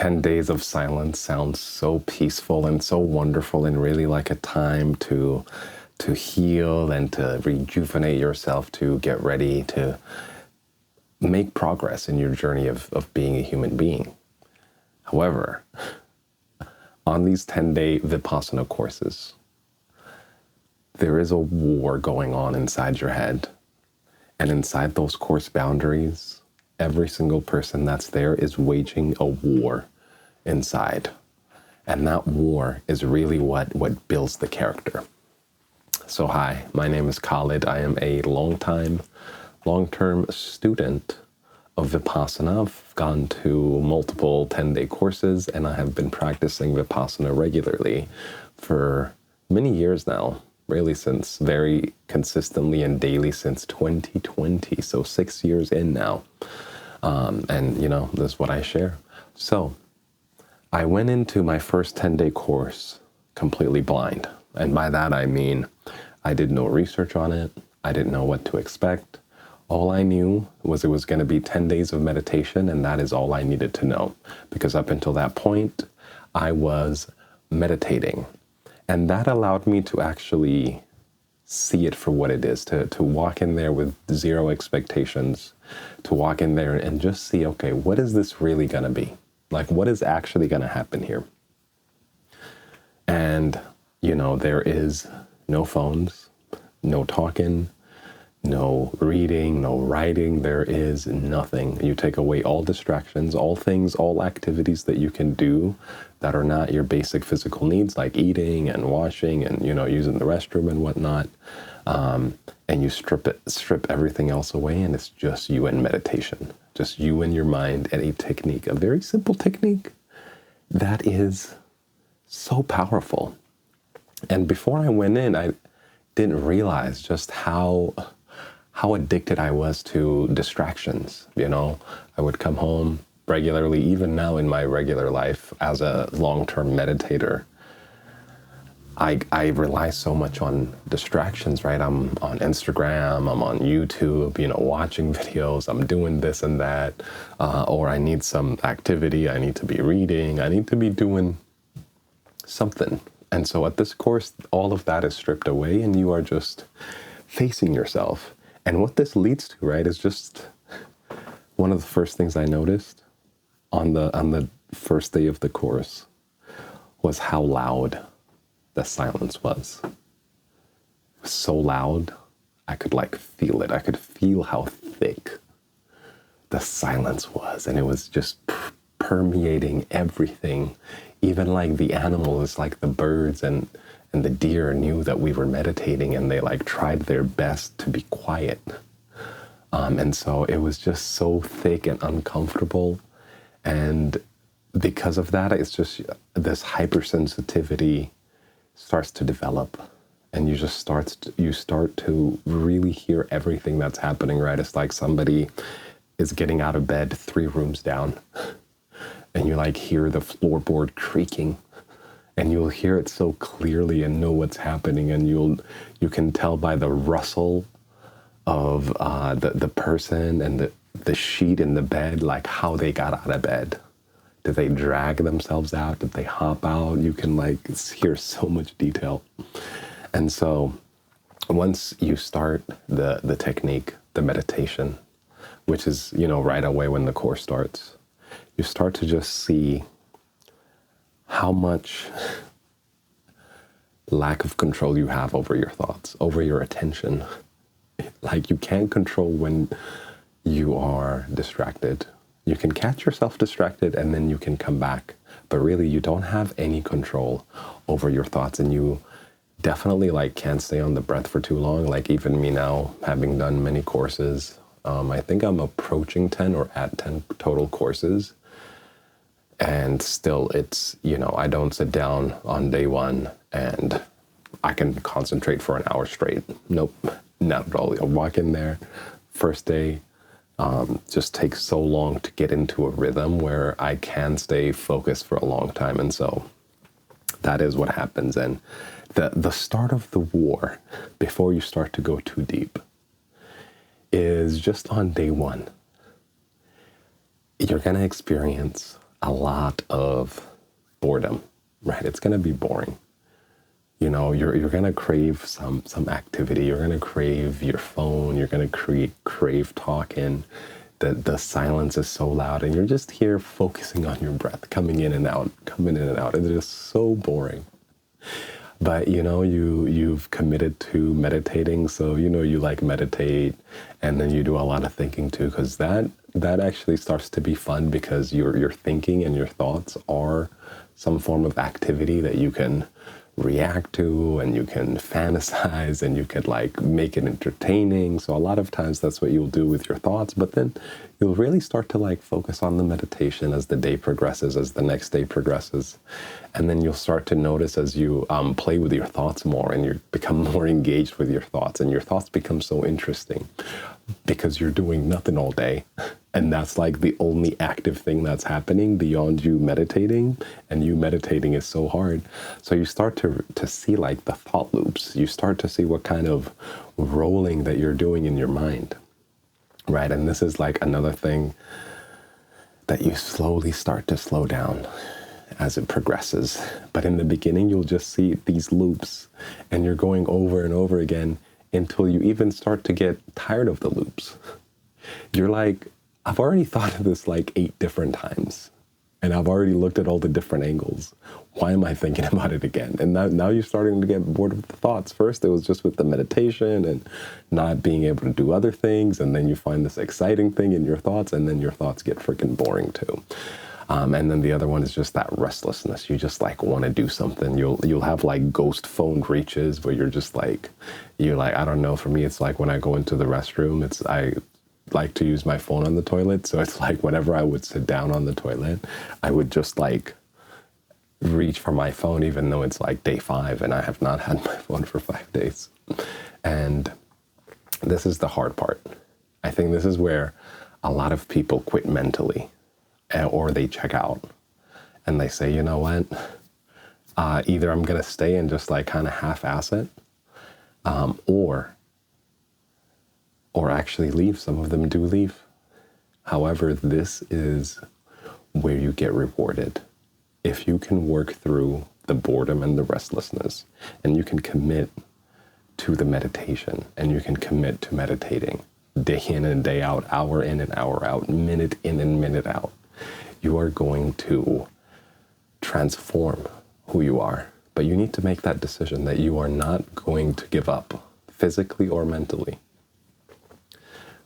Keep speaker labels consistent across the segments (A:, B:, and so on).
A: 10 days of silence sounds so peaceful and so wonderful, and really like a time to heal and to rejuvenate yourself, to get ready to make progress in your journey of being a human being. However, on these 10-day Vipassana courses, there is a war going on inside your head. And inside those course boundaries, every single person that's there is waging a war inside. And that war is really what builds the character. So hi, my name is Khalid. I am a long-term student of Vipassana. I've gone to multiple 10-day courses, and I have been practicing Vipassana regularly for many years now, really since very consistently and daily since 2020, so 6 years in now. And this is what I share. So I went into my first 10-day course completely blind. And by that I mean I did no research on it. I didn't know what to expect. All I knew was it was going to be 10 days of meditation, and that is all I needed to know. Because up until that point, I was meditating. And that allowed me to actually see it for what it is, to walk in there with zero expectations, to walk in there and just see, okay, what is this really going to be? Like, what is actually going to happen here? And, there is no phones, no talking, no reading, no writing. There is nothing. You take away all distractions, all things, all activities that you can do that are not your basic physical needs, like eating and washing and, using the restroom and whatnot. And you strip everything else away, and it's just you and meditation, just you and your mind, and a technique, a very simple technique that is so powerful. And before I went in, I didn't realize just how addicted I was to distractions. I would come home regularly, even now in my regular life as a long-term meditator. I rely so much on distractions, right? I'm on Instagram, I'm on YouTube, watching videos, I'm doing this and that, or I need some activity, I need to be reading, I need to be doing something. And so at this course, all of that is stripped away, and you are just facing yourself. And what this leads to, right, is just one of the first things I noticed on the first day of the course was how loud the silence was. It was so loud, I could feel it. I could feel how thick the silence was, and it was just permeating everything. Even the animals, the birds and the deer knew that we were meditating, and they tried their best to be quiet. And so it was just so thick and uncomfortable. And because of that, it's just this hypersensitivity starts to develop, and you start to really hear everything that's happening, right? It's like somebody is getting out of bed 3 rooms down, and you hear the floorboard creaking, and you'll hear it so clearly and know what's happening, and you can tell by the rustle of the person and the sheet in the bed, how they got out of bed. Did they drag themselves out? Did they hop out? You can hear so much detail. And so once you start the technique, the meditation, which is, right away when the course starts, you start to just see how much lack of control you have over your thoughts, over your attention. You can't control when you are distracted. You can catch yourself distracted, and then you can come back. But really, you don't have any control over your thoughts, and you definitely can't stay on the breath for too long. Even me now, having done many courses, I think I'm approaching 10 or at 10 total courses. And still, it's, I don't sit down on day one and I can concentrate for an hour straight. Nope, not at all. I'll walk in there, first day, just takes so long to get into a rhythm where I can stay focused for a long time. And so that is what happens. And the start of the war, before you start to go too deep, is just on day one. You're going to experience a lot of boredom, right? It's going to be boring. You're going to crave some activity. You're going to crave your phone. You're going to crave talking. The silence is so loud, and you're just here focusing on your breath, coming in and out, coming in and out. It is so boring. But you've committed to meditating, so you like meditate, and then you do a lot of thinking too, because that actually starts to be fun, because your thinking and your thoughts are some form of activity that you can react to, and you can fantasize, and you could like make it entertaining. So a lot of times that's what you'll do with your thoughts, but then you'll really start to like focus on the meditation as the day progresses, as the next day progresses. And then you'll start to notice as you play with your thoughts more, and you become more engaged with your thoughts, and your thoughts become so interesting because you're doing nothing all day. And that's like the only active thing that's happening beyond you meditating, and you meditating is so hard. So you start to see like the thought loops. You start to see what kind of rolling that you're doing in your mind, right? And this is like another thing that you slowly start to slow down as it progresses. But in the beginning, you'll just see these loops, and you're going over and over again until you even start to get tired of the loops. You're like, I've already thought of this like 8 different times, and I've already looked at all the different angles. Why am I thinking about it again? And now you're starting to get bored with the thoughts. First, it was just with the meditation and not being able to do other things, and then you find this exciting thing in your thoughts, and then your thoughts get freaking boring too. And then the other one is just that restlessness. You just like want to do something. You'll have like ghost phone reaches where you're like, I don't know. For me, it's like when I go into the restroom, I like to use my phone on the toilet. So it's like whenever I would sit down on the toilet, I would just like reach for my phone, even though it's like day 5 and I have not had my phone for 5 days. And this is the hard part. I think this is where a lot of people quit mentally, or they check out and they say, you know what, either I'm going to stay and just like kind of half-ass it, or actually leave. Some of them do leave. However, this is where you get rewarded. If you can work through the boredom and the restlessness, and you can commit to the meditation, and you can commit to meditating day in and day out, hour in and hour out, minute in and minute out, you are going to transform who you are. But you need to make that decision that you are not going to give up physically or mentally.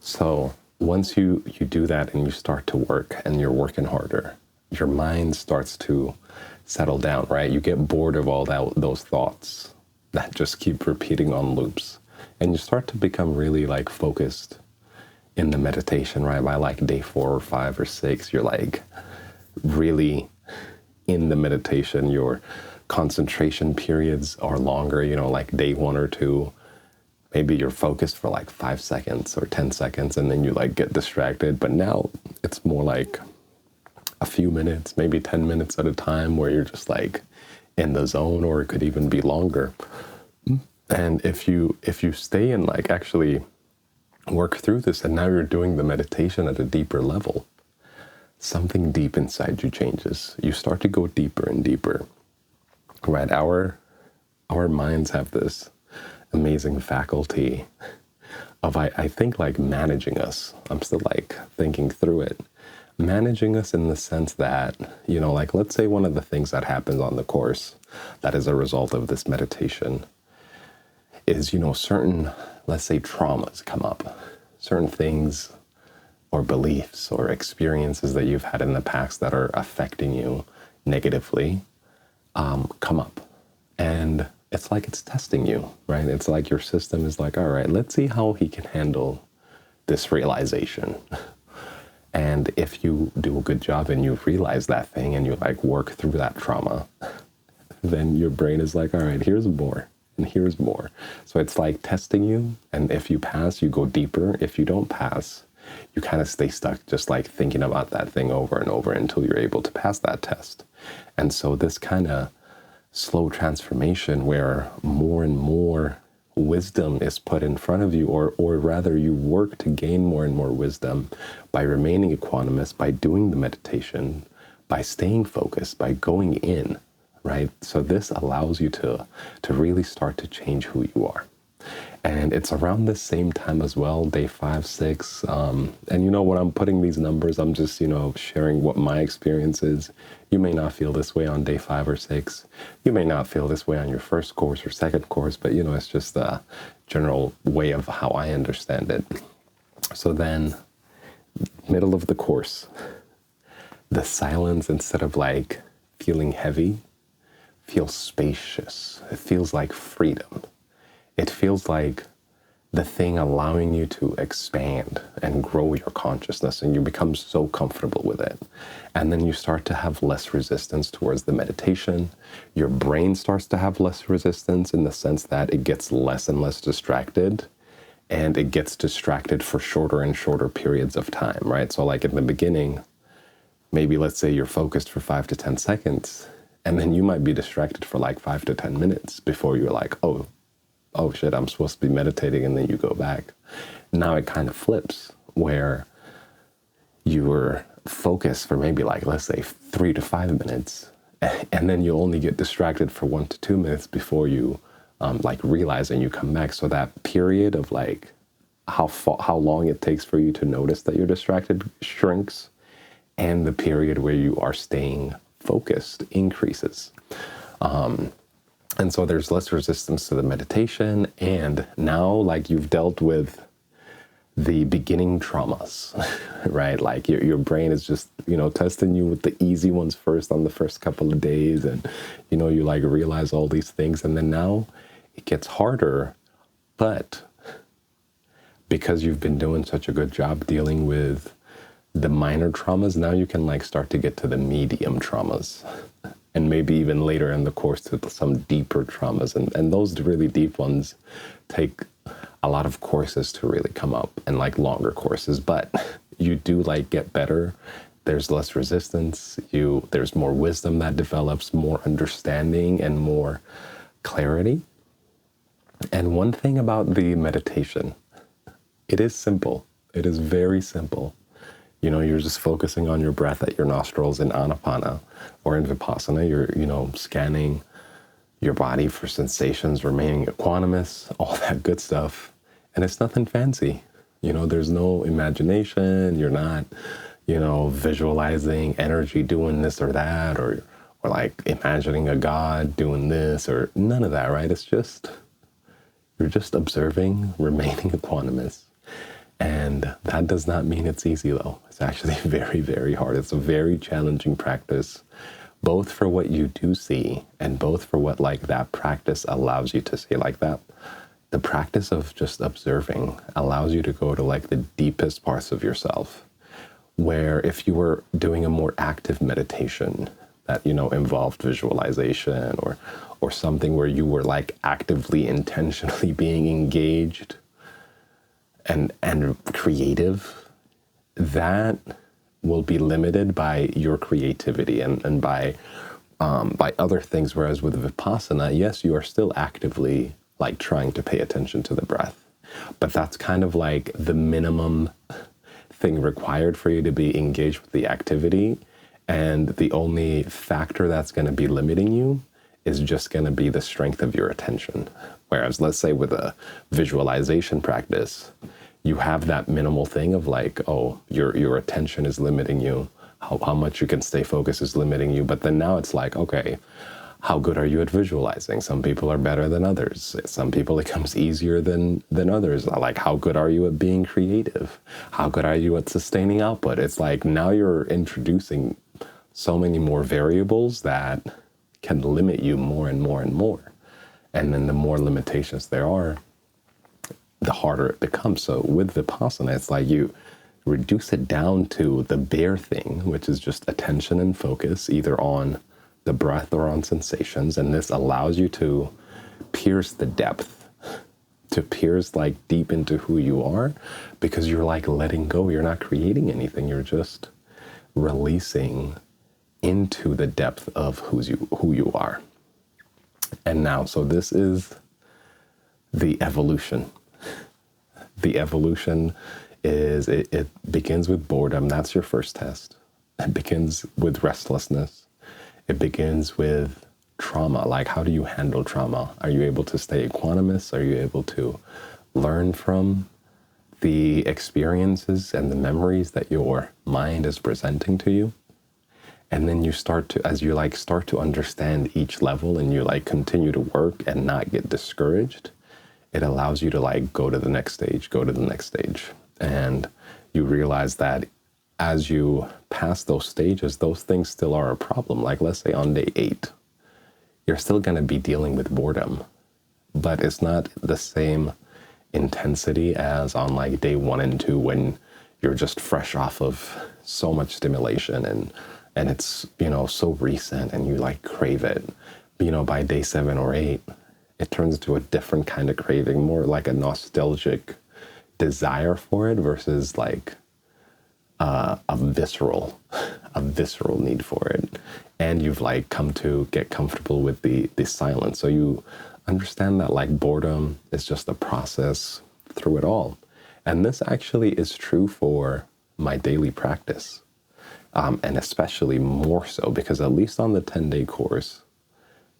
A: So once you do that and you start to work and you're working harder, your mind starts to settle down, right? You get bored of all those thoughts that just keep repeating on loops. And you start to become really like focused in the meditation, right? By like day 4 or 5 or 6, you're like really in the meditation. Your concentration periods are longer, like day 1 or 2. Maybe you're focused for like 5 seconds or 10 seconds, and then you like get distracted. But now it's more like a few minutes, maybe 10 minutes at a time, where you're just like in the zone, or it could even be longer. And if you stay and like actually work through this, and now you're doing the meditation at a deeper level, something deep inside you changes. You start to go deeper and deeper, right? Our minds have this amazing faculty of, I think, like managing us. I'm still like thinking through it. Managing us in the sense that, like let's say one of the things that happens on the course that is a result of this meditation is, certain, let's say, traumas come up, certain things or beliefs or experiences that you've had in the past that are affecting you negatively come up. And it's like it's testing you, right? It's like your system is like, all right, let's see how he can handle this realization. And if you do a good job and you realize that thing and you like work through that trauma, then your brain is like, all right, here's more and here's more. So it's like testing you. And if you pass, you go deeper. If you don't pass, you kind of stay stuck just like thinking about that thing over and over until you're able to pass that test. And so this kind of slow transformation where more and more wisdom is put in front of you, or rather you work to gain more and more wisdom by remaining equanimous, by doing the meditation, by staying focused, by going in, right? So this allows you to really start to change who you are. And it's around the same time as well, day 5, 6. And when I'm putting these numbers, I'm just, sharing what my experience is. You may not feel this way on day 5 or 6. You may not feel this way on your first course or second course, but, it's just a general way of how I understand it. So then, middle of the course, the silence, instead of like feeling heavy, feels spacious. It feels like freedom. It feels like the thing allowing you to expand and grow your consciousness, and you become so comfortable with it. And then you start to have less resistance towards the meditation. Your brain starts to have less resistance in the sense that it gets less and less distracted, and it gets distracted for shorter and shorter periods of time, right? So like in the beginning, maybe let's say you're focused for 5 to 10 seconds, and then you might be distracted for like 5 to 10 minutes before you're like, oh shit, I'm supposed to be meditating, and then you go back. Now it kind of flips, where you were focused for maybe like, let's say 3 to 5 minutes, and then you only get distracted for 1 to 2 minutes before you realize and you come back. So that period of like how long it takes for you to notice that you're distracted shrinks, and the period where you are staying focused increases. And so there's less resistance to the meditation. And now, like, you've dealt with the beginning traumas, right? Like your brain is just, testing you with the easy ones first on the first couple of days. And, you like realize all these things. And then now it gets harder. But because you've been doing such a good job dealing with the minor traumas, now you can like start to get to the medium traumas. And maybe even later in the course to some deeper traumas. And those really deep ones take a lot of courses to really come up, and like longer courses. But you do like get better. There's less resistance. There's more wisdom that develops, more understanding and more clarity. And one thing about the meditation, it is simple. It is very simple. You're just focusing on your breath at your nostrils in Anapana, or in Vipassana, you're, scanning your body for sensations, remaining equanimous, all that good stuff. And it's nothing fancy. There's no imagination. You're not, visualizing energy doing this or that, or like imagining a god doing this, or none of that, right? It's just, you're just observing, remaining equanimous. And that does not mean it's easy, though. It's actually very, very hard. It's a very challenging practice, both for what you do see and both for what like that practice allows you to see. Like that, the practice of just observing allows you to go to like the deepest parts of yourself, where if you were doing a more active meditation that, involved visualization or something where you were like actively, intentionally being engaged and creative, that will be limited by your creativity and by other things. Whereas with Vipassana, yes, you are still actively like trying to pay attention to the breath, but that's kind of like the minimum thing required for you to be engaged with the activity. And the only factor that's going to be limiting you is just going to be the strength of your attention. Whereas let's say with a visualization practice, you have that minimal thing of like, oh, your attention is limiting you. How much you can stay focused is limiting you. But then now it's like, okay, how good are you at visualizing? Some people are better than others. Some people it comes easier than others. Like, how good are you at being creative? How good are you at sustaining output? It's like now you're introducing so many more variables that can limit you more and more and more. And then the more limitations there are, the harder it becomes. So with Vipassana, it's like you reduce it down to the bare thing, which is just attention and focus, either on the breath or on sensations. And this allows you to pierce the depth, to pierce like deep into who you are, because you're like letting go. You're not creating anything. You're just releasing into the depth of who you are. And now, so this is the evolution. The evolution is, it begins with boredom. That's your first test. It begins with restlessness. It begins with trauma. Like, how do you handle trauma? Are you able to stay equanimous? Are you able to learn from the experiences and the memories that your mind is presenting to you? And then you start to, as you like start to understand each level and you like continue to work and not get discouraged, it allows you to like go to the next stage, go to the next stage. And you realize that as you pass those stages, those things still are a problem. Like, let's say on day 8, you're still going to be dealing with boredom, but it's not the same intensity as on like day 1 and 2 when you're just fresh off of so much stimulation and it's, you know, so recent and you like crave it. You know, by day 7 or 8, it turns into a different kind of craving, more like a nostalgic desire for it versus like a visceral need for it. And you've like come to get comfortable with the silence. So you understand that like boredom is just a process through it all. And this actually is true for my daily practice. And especially more so because at least on the 10-day course,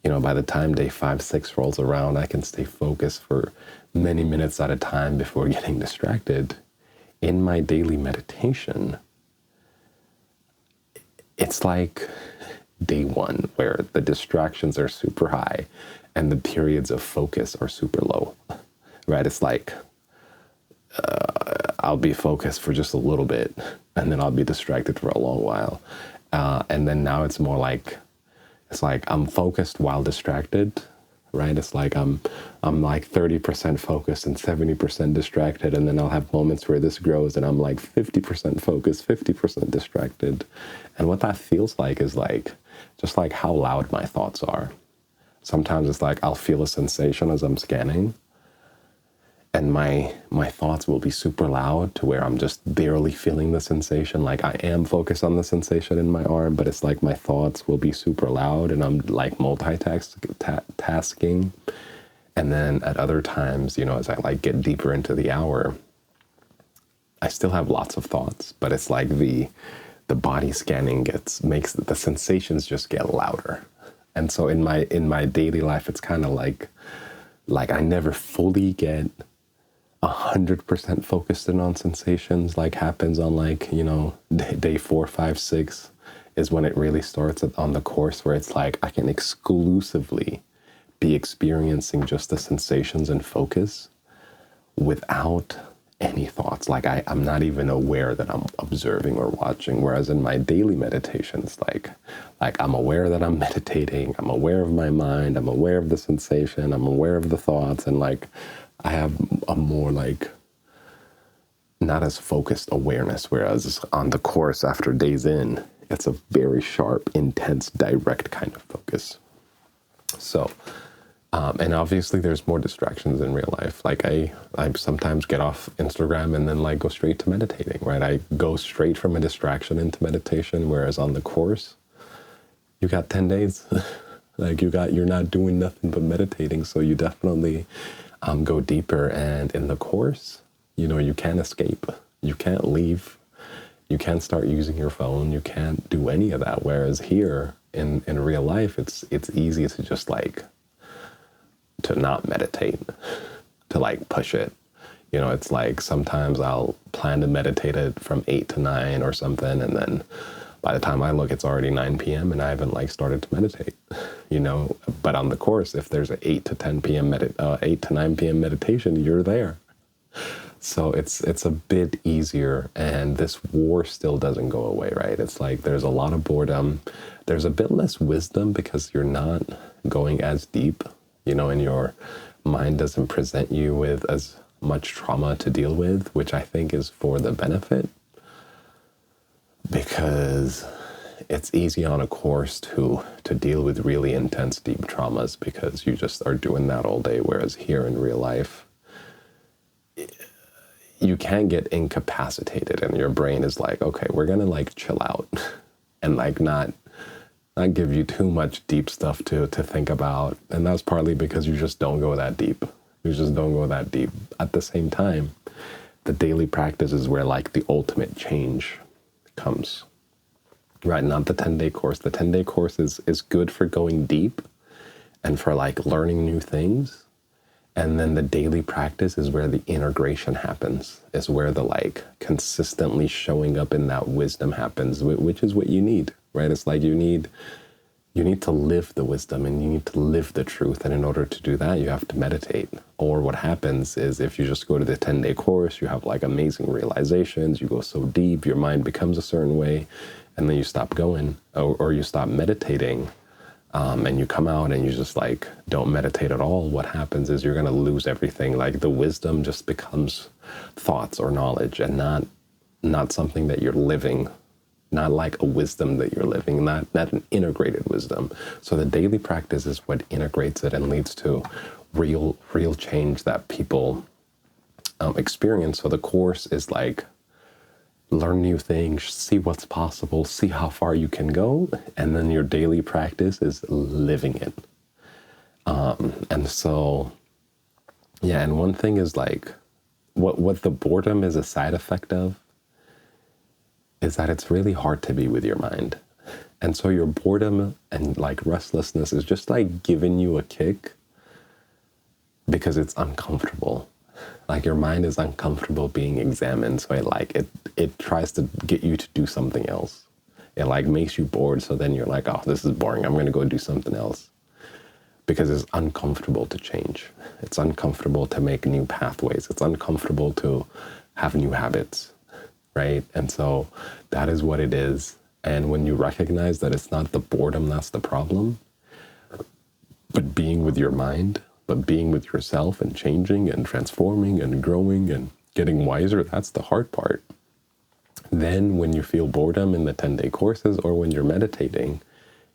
A: you know, by the time day 5, 6 rolls around, I can stay focused for many minutes at a time before getting distracted. In my daily meditation, it's like day 1 where the distractions are super high and the periods of focus are super low, right? It's like I'll be focused for just a little bit and then I'll be distracted for a long while. And then now it's more like, it's like I'm focused while distracted, right? It's like I'm like 30% focused and 70% distracted. And then I'll have moments where this grows and I'm like 50% focused, 50% distracted. And what that feels like is like, just like how loud my thoughts are. Sometimes it's like I'll feel a sensation as I'm scanning and my thoughts will be super loud to where I'm just barely feeling the sensation. Like I am focused on the sensation in my arm, but it's like my thoughts will be super loud and I'm like multitasking. And then at other times, you know, as I like get deeper into the hour, I still have lots of thoughts, but it's like the body scanning makes the sensations just get louder. And so in my daily life, it's kind of like I never fully get 100% focused in on sensations like happens on like, you know, day 4, 5, 6 is when it really starts on the course where it's like I can exclusively be experiencing just the sensations and focus without any thoughts. Like I'm not even aware that I'm observing or watching. Whereas in my daily meditations, like I'm aware that I'm meditating, I'm aware of my mind, I'm aware of the sensation, I'm aware of the thoughts, and like I have a more like not as focused awareness. Whereas on the course after days in, it's a very sharp, intense, direct kind of focus. So, and obviously there's more distractions in real life. Like I sometimes get off Instagram and then like go straight to meditating, right? I go straight from a distraction into meditation. Whereas on the course, you got 10 days, like you're not doing nothing but meditating. So you definitely go deeper. And in the course, you know, you can't escape. You can't leave. You can't start using your phone. You can't do any of that. Whereas here in real life, it's easy to just like to not meditate, to like push it. You know, it's like sometimes I'll plan to meditate it from 8 to 9 or something, and then by the time I look, it's already 9 p.m. and I haven't like started to meditate, you know. But on the course, if there's an 8 to 10 p.m. 8 to 9 p.m. meditation, you're there. So it's a bit easier, and this war still doesn't go away, right? It's like there's a lot of boredom. There's a bit less wisdom because you're not going as deep, you know, and your mind doesn't present you with as much trauma to deal with, which I think is for the benefit, because it's easy on a course to deal with really intense, deep traumas because you just are doing that all day, whereas here in real life, you can get incapacitated and your brain is like, okay, we're gonna like chill out and like not give you too much deep stuff to think about. And that's partly because you just don't go that deep. You just don't go that deep. At the same time, the daily practice is where like the ultimate change comes. right? Not the 10-day course. The 10-day course is good for going deep and for like learning new things. And then the daily practice is where the integration happens, is where the like consistently showing up in that wisdom happens, which is what you need, right? It's like you need to live the wisdom and you need to live the truth. And in order to do that, you have to meditate. Or what happens is if you just go to the 10-day course, you have like amazing realizations, you go so deep, your mind becomes a certain way, and then you stop going or you stop meditating. And you come out and you just like don't meditate at all. What happens is you're going to lose everything. Like the wisdom just becomes thoughts or knowledge and not something that you're living, not like a wisdom that you're living, not an integrated wisdom. So the daily practice is what integrates it and leads to real change that people experience. So the course is like, learn new things, see what's possible, see how far you can go, and then your daily practice is living it. And so, yeah, and one thing is like, what the boredom is a side effect of is that it's really hard to be with your mind. And so your boredom and like restlessness is just like giving you a kick because it's uncomfortable. Like your mind is uncomfortable being examined, so it tries to get you to do something else. It like makes you bored, so then you're like, oh, this is boring, I'm gonna go do something else. Because it's uncomfortable to change. It's uncomfortable to make new pathways. It's uncomfortable to have new habits, right? And so that is what it is. And when you recognize that it's not the boredom that's the problem, but being with your mind, but being with yourself and changing and transforming and growing and getting wiser, that's the hard part. Then when you feel boredom in the 10-day courses or when you're meditating,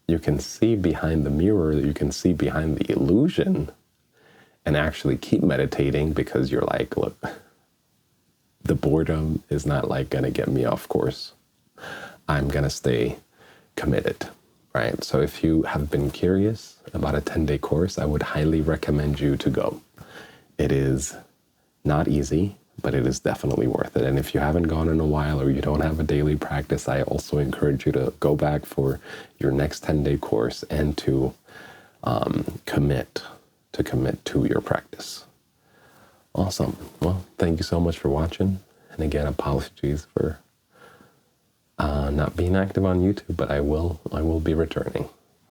A: you can see behind the mirror, you can see behind the illusion and actually keep meditating because you're like, look, the boredom is not like gonna get me off course. I'm gonna stay committed. Right? So if you have been curious about a 10-day course, I would highly recommend you to go. It is not easy, but it is definitely worth it. And if you haven't gone in a while or you don't have a daily practice, I also encourage you to go back for your next 10-day course and to commit to your practice. Awesome. Well, thank you so much for watching. And again, apologies for not being active on YouTube, but I will be returning.